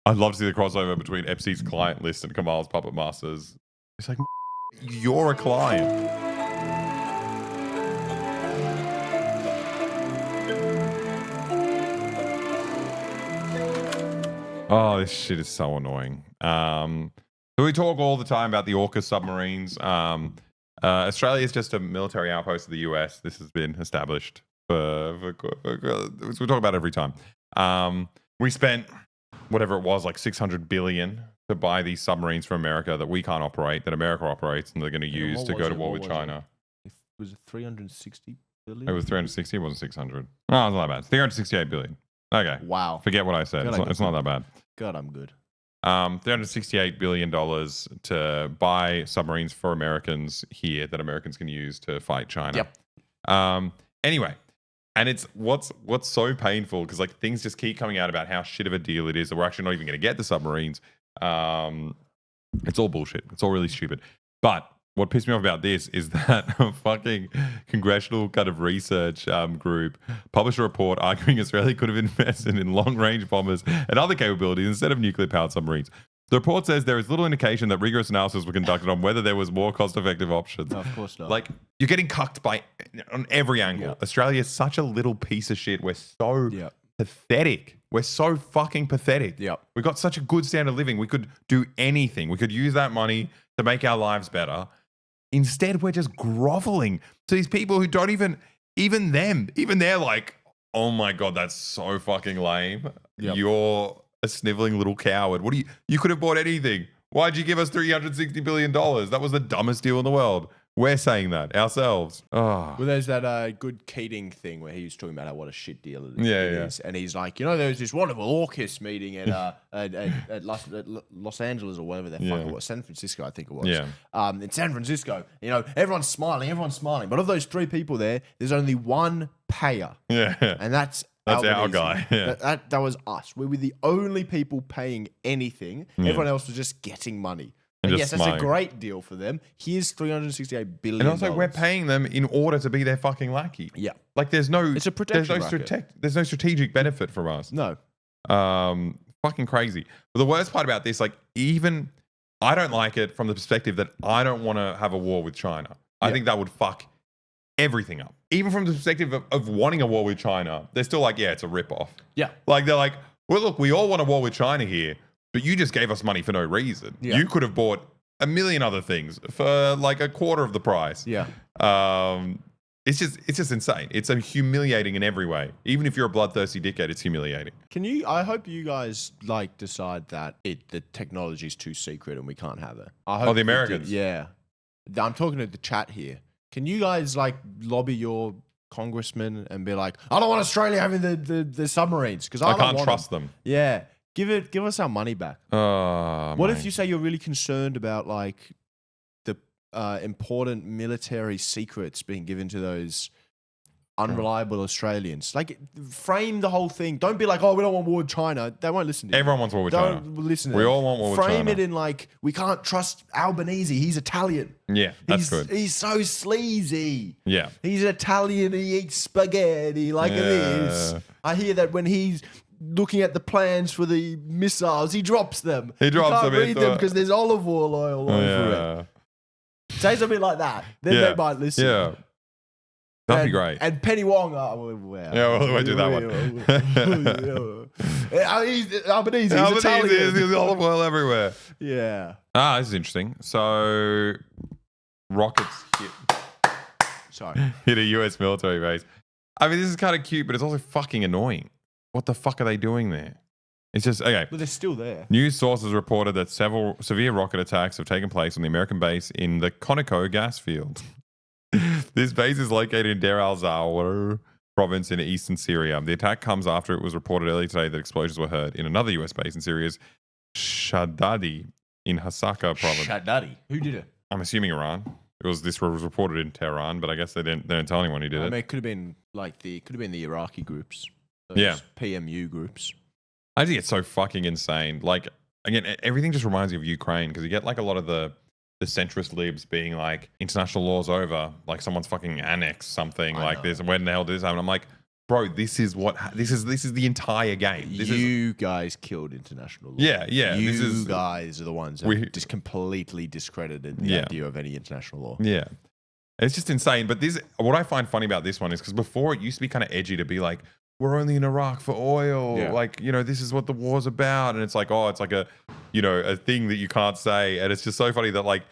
I'd love to see the crossover between Epstein's client list and Kamal's puppet masters. It's like, you're a client. Oh, this shit is so annoying. So we talk all the time about the AUKUS submarines. Australia is just a military outpost of the US. This has been established. We talk about it every time. We spent whatever it was, like $600 billion to buy these submarines from America that we can't operate, that America operates, and they're going to use to go to war with China. Was it 360 billion? It was 360. It wasn't 600. Oh, it's not that bad. 368 billion. Okay. Wow. Forget what I said. It's not that bad. God, I'm good. $368 billion to buy submarines for Americans here that Americans can use to fight China. Yep. Anyway, and it's what's so painful because like things just keep coming out about how shit of a deal it is that we're actually not even going to get the submarines. It's all bullshit. It's all really stupid. But what pissed me off about this is that a fucking congressional kind of research group published a report arguing Australia could have invested in long-range bombers and other capabilities instead of nuclear-powered submarines. The report says there is little indication that rigorous analysis were conducted on whether there was more cost-effective options. No, of course not. Like, you're getting cucked on every angle. Yep. Australia is such a little piece of shit. We're so pathetic. We're so fucking pathetic. Yep. We've got such a good standard of living. We could do anything. We could use that money to make our lives better. Instead, we're just groveling to these people who don't even they're like, oh my God, that's so fucking lame. Yep. You're a sniveling little coward. You could have bought anything. Why'd you give us $360 billion? That was the dumbest deal in the world. We're saying that ourselves. Oh. Well, there's that good Keating thing where he was talking about what a shit deal it is. And he's like, there was this wonderful AUKUS meeting at Los Angeles or whatever the fuck it was, San Francisco, I think it was. Yeah. In San Francisco, everyone's smiling. But of those three people there's only one payer. Yeah. And that's our guy. Yeah. That was us. We were the only people paying anything. Yeah. Everyone else was just getting money. And yes, that's a great deal for them. Here's $368 billion. And also, we're paying them in order to be their fucking lackey. Yeah. Like, it's a protection there's no strategic benefit from us. No. Fucking crazy. But the worst part about this, like, even I don't like it from the perspective that I don't want to have a war with China. I think that would fuck everything up. Even from the perspective of wanting a war with China, they're still like, yeah, it's a ripoff. Yeah. Like, they're like, well, look, we all want a war with China here. But you just gave us money for no reason. Yeah. You could have bought a million other things for like a quarter of the price. Yeah. It's just insane. It's humiliating in every way. Even if you're a bloodthirsty dickhead, it's humiliating. I hope you guys decide that the technology is too secret and we can't have it. I hope the Americans. Yeah. I'm talking to the chat here. Can you guys lobby your congressman and be like, I don't want Australia having the submarines because I can't trust them. Yeah. Give us our money back. What if you say you're really concerned about the important military secrets being given to those unreliable Australians? Frame the whole thing. Don't be like, oh, we don't want war with China. They won't listen to you. Everyone wants war with China. Don't listen to We them. all want war with China. Frame it in we can't trust Albanese. He's Italian. Yeah, that's good. He's so sleazy. Yeah. He's Italian. He eats spaghetti like it is. I hear that when he's looking at the plans for the missiles, he drops them. He drops them. You can't read them because there's olive oil over it. Say something like that. Then they might listen. Yeah. That'd be great. And Penny Wong. We'll do that one. Albanese, he's Italian. There's olive oil everywhere. Yeah. This is interesting. So, rockets hit a US military base. I mean, this is kind of cute, but it's also fucking annoying. What the fuck are they doing there? It's just, okay. But they're still there. News sources reported that several severe rocket attacks have taken place on the American base in the Conoco gas field. This base is located in Deir al-Zawar province in eastern Syria. The attack comes after it was reported earlier today that explosions were heard in another US base in Syria's Shadadi in Hasaka province. Shadadi? Who did it? I'm assuming Iran. This was reported in Tehran, but I guess they didn't tell anyone who did it. I mean, it could have been the Iraqi groups. Those PMU groups. I think it's so fucking insane. Like, again, everything just reminds me of Ukraine because you get a lot of the centrist libs being like, international law's over, like someone's fucking annexed something like this. And when the hell did this happen? I'm like, bro, this is the entire game. You guys killed international law. Yeah. You guys are the ones that just completely discredited the idea of any international law. Yeah. It's just insane. But what I find funny about this one is because before it used to be kind of edgy to be like, we're only in Iraq for oil. Yeah. Like, this is what the war's about. And it's like, oh, it's like a thing that you can't say. And it's just so funny that like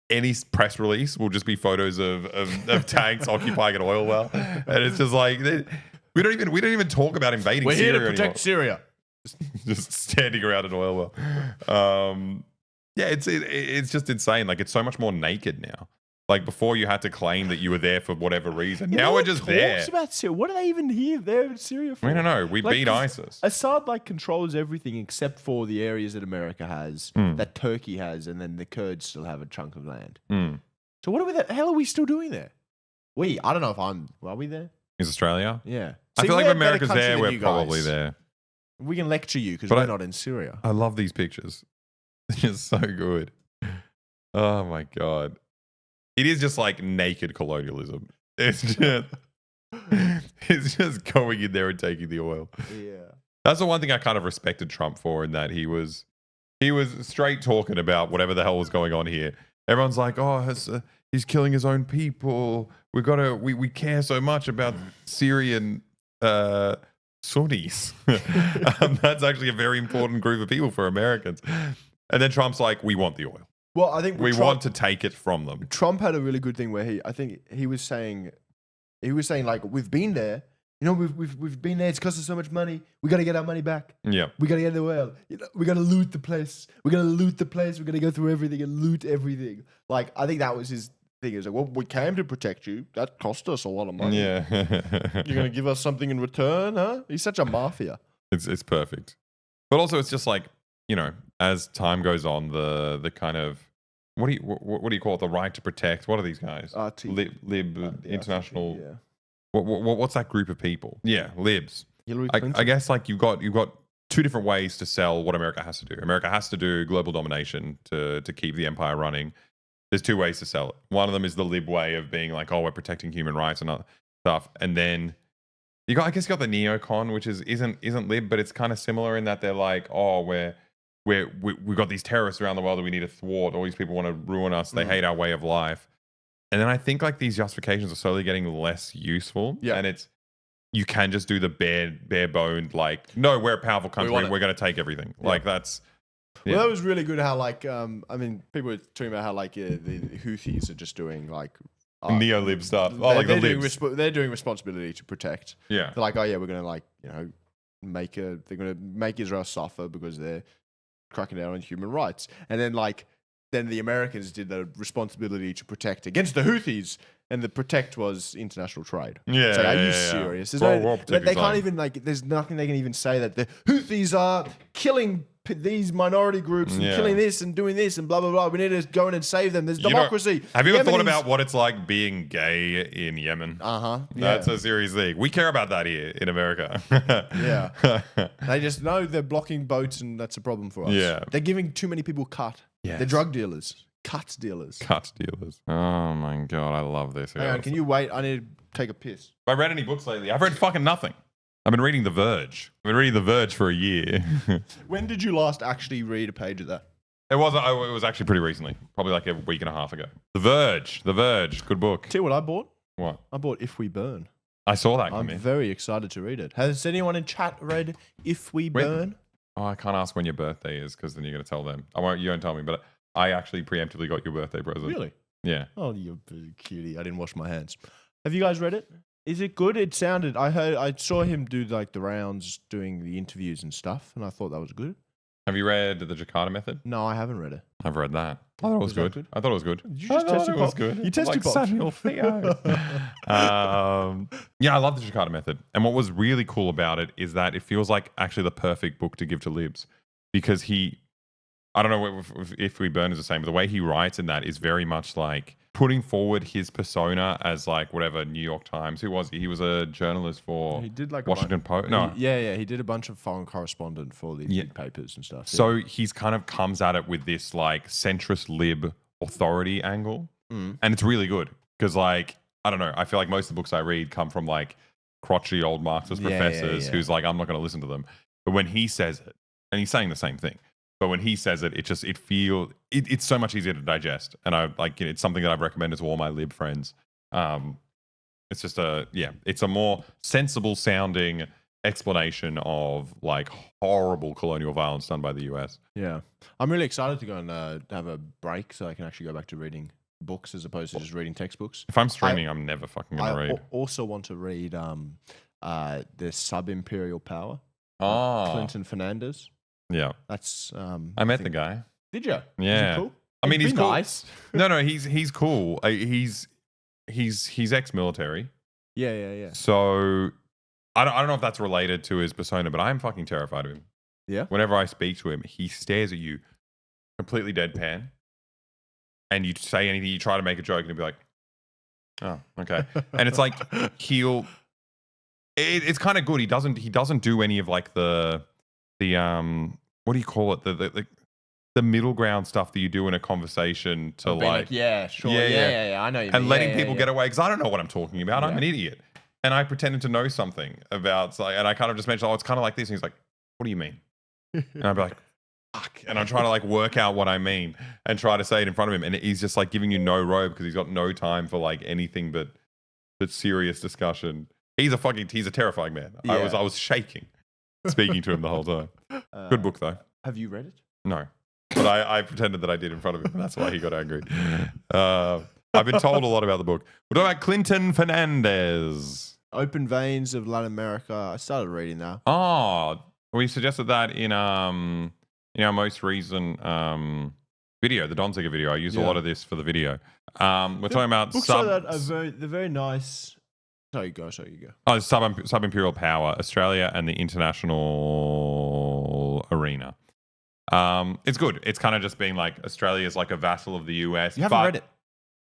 any press release will just be photos of tanks occupying an oil well. And it's just like, we don't even talk about invading We're Syria here to protect anymore. Syria. Just standing around an oil well. Yeah, it's just insane. Like, it's so much more naked now. Like, before you had to claim that you were there for whatever reason. Now we're just there. About Syria. What are they even here there in Syria for? I don't know. We beat ISIS. Assad controls everything except for the areas that America has, that Turkey has, and then the Kurds still have a chunk of land. So what the hell are we still doing there? I don't know if are we there? Is Australia? Yeah. I feel like if America's there, we're probably there. We can lecture you because we're not in Syria. I love these pictures. They're just so good. Oh my God. It is just like naked colonialism. It's just going in there and taking the oil. Yeah. That's the one thing I kind of respected Trump for, in that he was straight talking about whatever the hell was going on here. Everyone's like, oh, he's killing his own people. We care so much about Syrian Sunnis. That's actually a very important group of people for Americans. And then Trump's like, we want the oil. Well, I think we want to take it from them. Trump had a really good thing where he was saying like, we've been there. We've been there. It's cost us so much money. We got to get our money back. Yeah. We got to get the oil. We got to loot the place. We got to go through everything and loot everything. Like, I think that was his thing. He was like, well, we came to protect you. That cost us a lot of money. Yeah. You're going to give us something in return, huh? He's such a mafia. It's perfect. But also, it's just like, as time goes on, the kind of, what do you call it? The right to protect. What are these guys? International. Yeah. What's that group of people? Yeah, libs. I guess like you've got two different ways to sell what America has to do. America has to do global domination to keep the empire running. There's two ways to sell it. One of them is the lib way of being like, oh, we're protecting human rights and other stuff. And then you got the neocon, which isn't lib, but it's kind of similar in that they're like, oh, we've got these terrorists around the world that we need to thwart. All these people want to ruin us. They hate our way of life. And then I think like these justifications are slowly getting less useful. Yeah. And you can just do the bare boned, like, no, we're a powerful country. We're going to take everything. Yeah. Like that's. Yeah. Well, that was really good how like, people were talking about how like the Houthis are just doing like. Neo-lib stuff. Oh, like the libs. They're doing responsibility to protect. Yeah. They're like, oh yeah, we're going to like, they're going to make Israel suffer because they're cracking down on human rights. And then the Americans did the responsibility to protect against the Houthis, and the protect was international trade. Yeah. So are you serious? They can't even there's nothing they can even say that the Houthis are killing these minority groups and killing this and doing this and blah blah blah. We need to go in and save them. There's democracy. Have you ever thought about what it's like being gay in Yemen? That's a serious thing. We care about that here in America. Yeah. They just know they're blocking boats and that's a problem for us. Yeah. They're giving too many people cut. Yes. They're drug dealers. Cut dealers. Oh my God, I love this. Hang on, can you wait? I need to take a piss. Have I read any books lately? I've read fucking nothing. I've been reading The Verge. I've been reading The Verge for a year. When did you last actually read a page of that? It was actually pretty recently. Probably like a week and a half ago. The Verge. Good book. Tell you what I bought? What? I bought If We Burn. I saw that come in. I'm very excited to read it. Has anyone in chat read If We Burn? Oh, I can't ask when your birthday is because then you're going to tell them. You won't tell me, but I actually preemptively got your birthday present. Really? Yeah. Oh, you're a cutie. I didn't wash my hands. Have you guys read it? Is it good? It sounded. I saw him do like the rounds, doing the interviews and stuff, and I thought that was good. Have you read The Jakarta Method? No, I haven't read it. I've read that. I thought it was good. I thought it was good. Did you just test your pop? You tested your pop. Samuel Theo. Yeah, I love The Jakarta Method. And what was really cool about it is that it feels like actually the perfect book to give to libs because I don't know if We Burn is the same, but the way he writes in that is very much like putting forward his persona as like whatever New York Times. Who was he? He was a journalist for Washington Post. No. Yeah. He did a bunch of foreign correspondent for these big papers and stuff. So he's kind of comes at it with this like centrist lib authority angle. And it's really good because like, I don't know. I feel like most of the books I read come from like crotchety old Marxist professors who's like, I'm not going to listen to them. But when he says it, and he's saying the same thing, but when he says it, it's so much easier to digest. And it's something that I've recommended to all my lib friends. It's just it's a more sensible sounding explanation of like horrible colonial violence done by the US. Yeah. I'm really excited to go and have a break so I can actually go back to reading books as opposed to just reading textbooks. If I'm streaming, I'm never fucking going to read. I also want to read the Sub-Imperial Power. Clinton Fernandez. Yeah. That's I met the guy. Did you? Yeah. Cool? I mean, he's cool. Nice. No, he's cool. He's ex-military. Yeah. So I don't know if that's related to his persona, but I'm fucking terrified of him. Yeah. Whenever I speak to him, he stares at you completely deadpan. And you say anything, you try to make a joke, and he'll be like, "Oh, okay." And it's like it's kind of good. He doesn't do any of like the what do you call it? The middle ground stuff that you do in a conversation to yeah, sure, yeah. I know you. And letting people get away because I don't know what I'm talking about. I'm an idiot, and I pretended to know something about and I kind of just mentioned, it's kind of like this. And he's like, "What do you mean?" And I'd be like, "Fuck," and I'm trying to like work out what I mean and try to say it in front of him, and he's just like giving you no rope because he's got no time for like anything but serious discussion. He's a terrifying man. Yeah. I was shaking speaking to him the whole time. Good book though. Have you read it? No. But I pretended that I did in front of him, and that's why he got angry. I've been told a lot about the book. We're talking about Clinton Fernandez. Open Veins of Latin America. I started reading that. Oh, we suggested that in our most recent video, the Donziger video. I used a lot of this for the video. We're talking about books like that they're very nice. So you go. Oh, sub-imperial power, Australia and the international arena. It's good. It's kind of just being like Australia is like a vassal of the US. You haven't read it?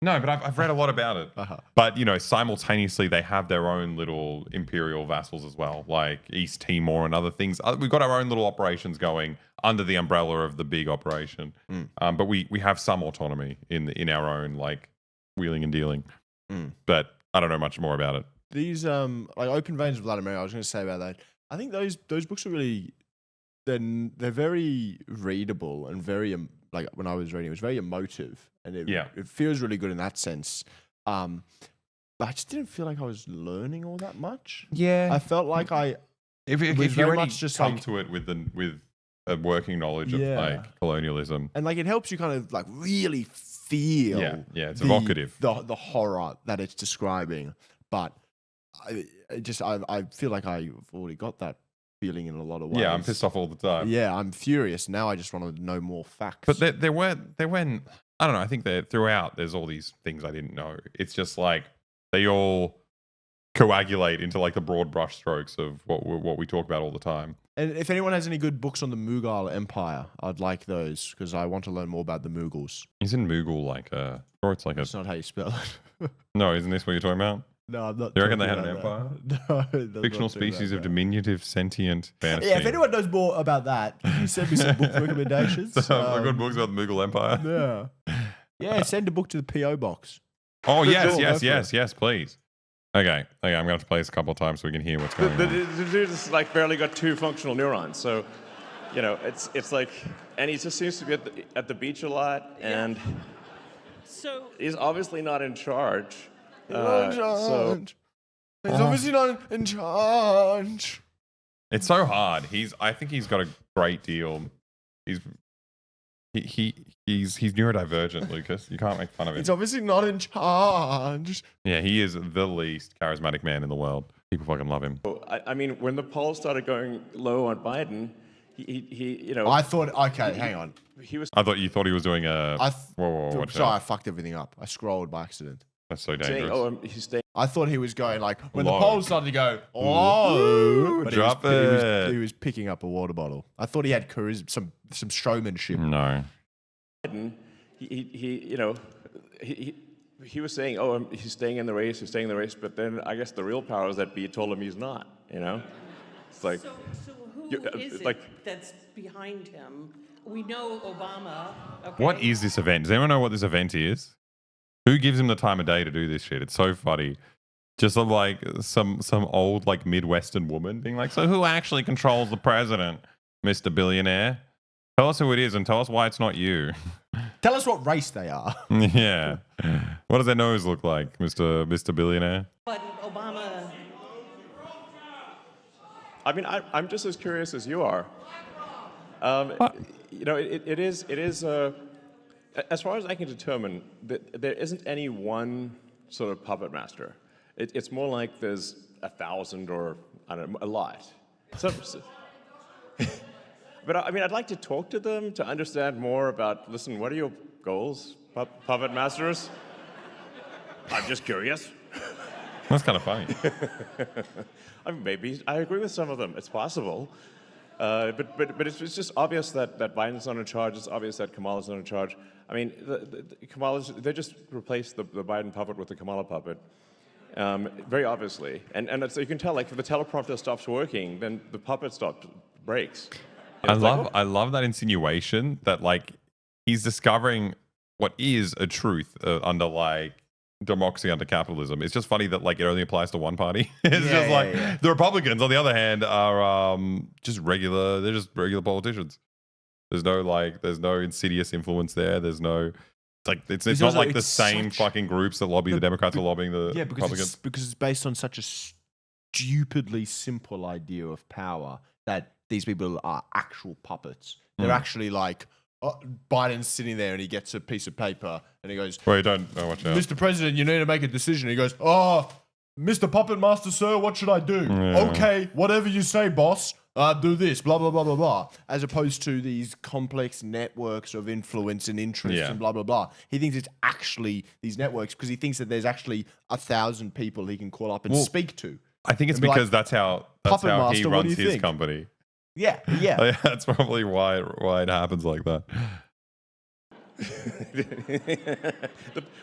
No, but I've read a lot about it. But, simultaneously they have their own little imperial vassals as well, like East Timor and other things. We've got our own little operations going under the umbrella of the big operation. But we have some autonomy in our own, like, wheeling and dealing. But I don't know much more about it. These, like Open Veins of Latin America, I was going to say about that. I think those books are really... They're very readable and very like when I was reading, it was very emotive and it feels really good in that sense. But I just didn't feel like I was learning all that much. Yeah, I felt like if you already just come to it with a working knowledge of like colonialism, and like it helps you kind of like really feel. It's evocative. The horror that it's describing, but I feel like I've already got that feeling in a lot of ways. Yeah, I'm pissed off all the time. Yeah, I'm furious. Now I just want to know more facts. But there were I don't know, I think that throughout there's all these things I didn't know. It's just like they all coagulate into like the broad brush strokes of what we talk about all the time. And if anyone has any good books on the Mughal Empire, I'd like those because I want to learn more about the Mughals. Isn't Mughal like That's not how you spell it. No, isn't this what you're talking about? No, I'm not. Do you reckon they had an empire? No. Fictional species of diminutive sentient fantasy. Yeah, if anyone knows more about that, can you send me some book recommendations? Some good books about the Mughal Empire. Yeah, send a book to the P.O. box. Oh, yes, please. Okay, I'm going to have to play this a couple of times so we can hear what's going on. The dude has like barely got 2 functional neurons, so, it's like, and he just seems to be at the beach a lot, and so he's obviously not in charge. He's obviously not in charge. It's so hard. I think he's got a great deal. He's neurodivergent, Lucas. You can't make fun of him. He's obviously not in charge. Yeah, he is the least charismatic man in the world. People fucking love him. I mean, when the polls started going low on Biden, he I thought, okay, hang on. I thought you thought he was doing a. Sorry, I fucked everything up. I scrolled by accident. That's so dangerous. He's staying. I thought he was going like when Low. the polls started to go, oh, but drop it. He was picking up a water bottle. I thought he had charisma, some showmanship. No. He was saying, he's staying in the race, but then I guess the real powers that be told him he's not. It's like. So who is it that's behind him? We know Obama. Okay. What is this event? Does anyone know what this event is? Who gives him the time of day to do this shit? It's so funny. Just like some old like Midwestern woman being like, so who actually controls the president, Mr. Billionaire? Tell us who it is and tell us why it's not you. Tell us what race they are. Yeah. What does their nose look like, Mr. Billionaire? But Obama... I mean, I'm just as curious as you are. You know, it is as far as I can determine, there isn't any one sort of puppet master. It's more like there's 1,000 or, I don't know, a lot. But I mean, I'd like to talk to them to understand more about, listen, what are your goals, puppet masters? I'm just curious. That's kind of funny. I mean, maybe I agree with some of them. It's possible. But it's just obvious that Biden's not in charge. It's obvious that Kamala's not in charge. I mean, they just replaced the Biden puppet with the Kamala puppet. Very obviously. And so you can tell, like, if the teleprompter stops working, then the puppet breaks. I love that insinuation that, like, he's discovering what is a truth under, like, democracy under capitalism. It's just funny that, like, it only applies to one party. It's the Republicans, on the other hand, are just regular. They're just regular politicians. There's no insidious influence there. There's no, it's not like the same fucking groups that lobby the Democrats are lobbying the Republicans. Because it's based on such a stupidly simple idea of power that these people are actual puppets. They're actually like, Biden's sitting there and he gets a piece of paper and he goes, watch out. Mr. President, you need to make a decision. He goes, Mr. Puppet Master, sir, what should I do? Yeah. Okay, whatever you say, boss. Do this, blah, blah, blah, blah, blah. As opposed to these complex networks of influence and interest and blah, blah, blah. He thinks it's actually these networks because he thinks that there's actually 1,000 people he can call up and speak to. I think it's because that's how he runs his company. Yeah. That's probably why it happens like that.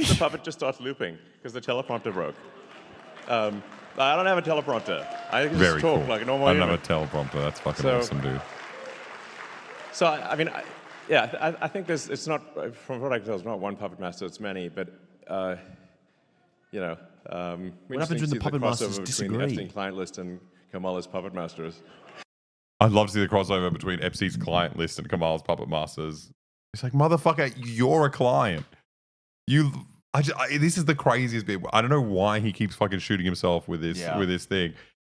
The puppet just starts looping because the teleprompter broke. I don't have a teleprompter. I can just talk like a normal human. I don't have a teleprompter. That's fucking awesome, dude. So, I mean, I think it's not, from what I can tell, it's not one puppet master, it's many, but, you know. What happens when the puppet masters disagree? Between the Epstein client list and Kamala's puppet masters. I'd love to see the crossover between Epstein's client list and Kamala's puppet masters. It's like, motherfucker, you're a client. This is the craziest bit. I don't know why he keeps fucking shooting himself with this thing.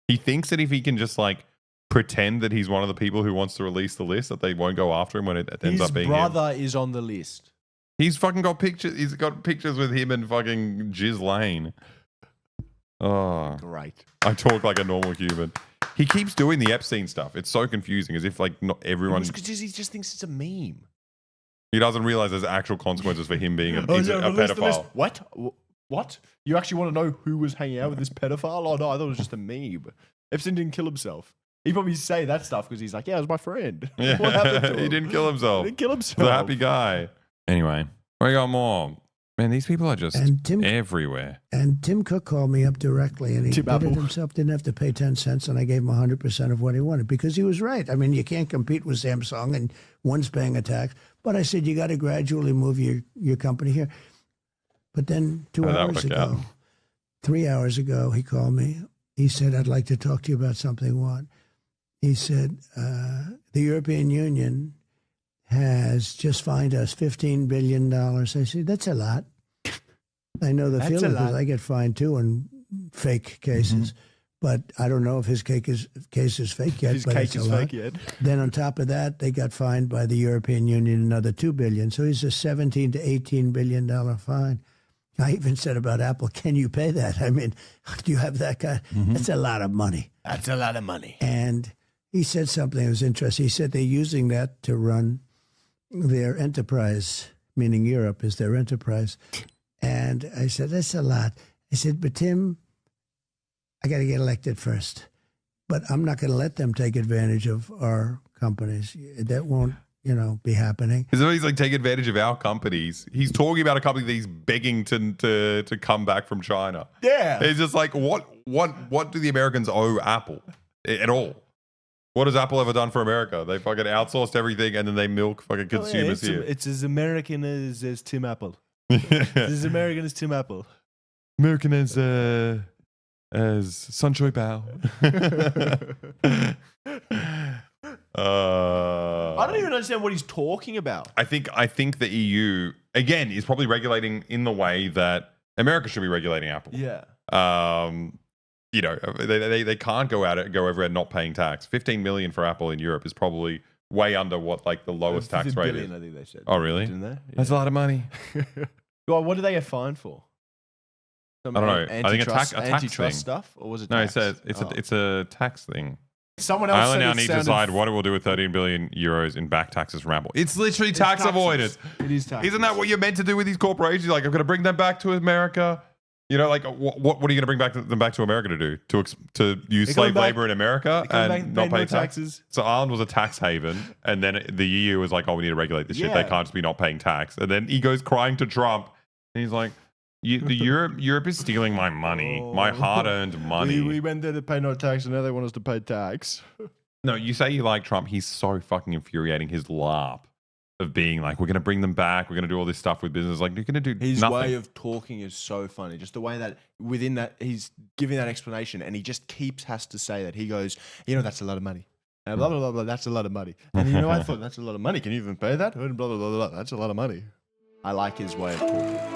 He thinks that if he can just like pretend that he's one of the people who wants to release the list, that they won't go after him when it ends up being him. His brother is on the list. He's fucking got pictures. He's got pictures with him and fucking Jizz Lane. Oh, great. I talk like a normal human. He keeps doing the Epstein stuff. It's so confusing, as if like not everyone. Because he just thinks it's a meme. He doesn't realize there's actual consequences for him being a pedophile. What? You actually want to know who was hanging out with this pedophile? Oh no, I thought it was just a meme. Epstein didn't kill himself. He probably say that stuff because he's like, yeah, it was my friend. Yeah. What happened to him? He didn't kill himself. He didn't kill himself. He's a happy guy. Anyway, we got more. Man, these people are just everywhere. And Tim Cook called me up directly, and he did it himself, didn't have to pay 10 cents, and I gave him 100% of what he wanted because he was right. I mean, you can't compete with Samsung, and one's paying a tax. But I said, you got to gradually move your company here. But then 2 hours ago, 3 hours ago, he called me. He said, I'd like to talk to you about something. What? He said, the European Union has just fined us $15 billion. I said, that's a lot. I know the feeling because I get fined too in fake cases. But I don't know if his case is fake yet. His cake is fake yet. Then on top of that, they got fined by the European Union another $2 billion. So he's a $17 to $18 billion fine. I even said about Apple, can you pay that? I mean, do you have that guy? That's a lot of money. That's a lot of money. And he said something that was interesting. He said they're using that to run their enterprise, meaning Europe is their enterprise. And I said, that's a lot. I said, but Tim, I got to get elected first. But I'm not going to let them take advantage of our companies. That won't, be happening. He's like, take advantage of our companies. He's talking about a company that he's begging to come back from China. Yeah. It's just like, what do the Americans owe Apple at all? What has Apple ever done for America? They fucking outsourced everything and then they milk fucking consumers here. It's as American as Tim Apple. It's as American as Tim Apple. American as as Sanchoy Bao. I don't even understand what he's talking about. I think the EU again is probably regulating in the way that America should be regulating Apple. Yeah. You know, they can't go over and not paying tax. 15 million for Apple in Europe is probably way under what like the lowest tax rate billion, is. I think they said. Oh, really? Didn't they? Yeah. That's a lot of money. Well, what did they get fined for? I don't know. I think a tax antitrust thing. Stuff, or was it? No, tax? it says it's a tax thing. Someone else Ireland said now it need to sounded decide what it will do with 13 billion euros in back taxes from Apple. It's literally tax taxes. avoidance. It is tax. Isn't that what you're meant to do with these corporations? Like, I'm going to bring them back to America. You know, like what are you going to bring them back to America to do? To use slave labor in America and not pay taxes? So Ireland was a tax haven, and then the EU was like, "Oh, we need to regulate this shit. They can't just be not paying tax." And then he goes crying to Trump, and he's like, Europe is stealing my money, my hard-earned money." We went there to pay no tax, and now they want us to pay tax. No, you say you like Trump. He's so fucking infuriating. His LARP of being like, we're going to bring them back. We're going to do all this stuff with business. Like, you're going to do his nothing. way of talking is so funny. Just the way that within that he's giving that explanation, and he just has to say that. He goes, that's a lot of money. And blah, blah, blah, blah, that's a lot of money. And I thought, that's a lot of money. Can you even pay that? And blah, blah, blah, blah, that's a lot of money. I like his way of talking.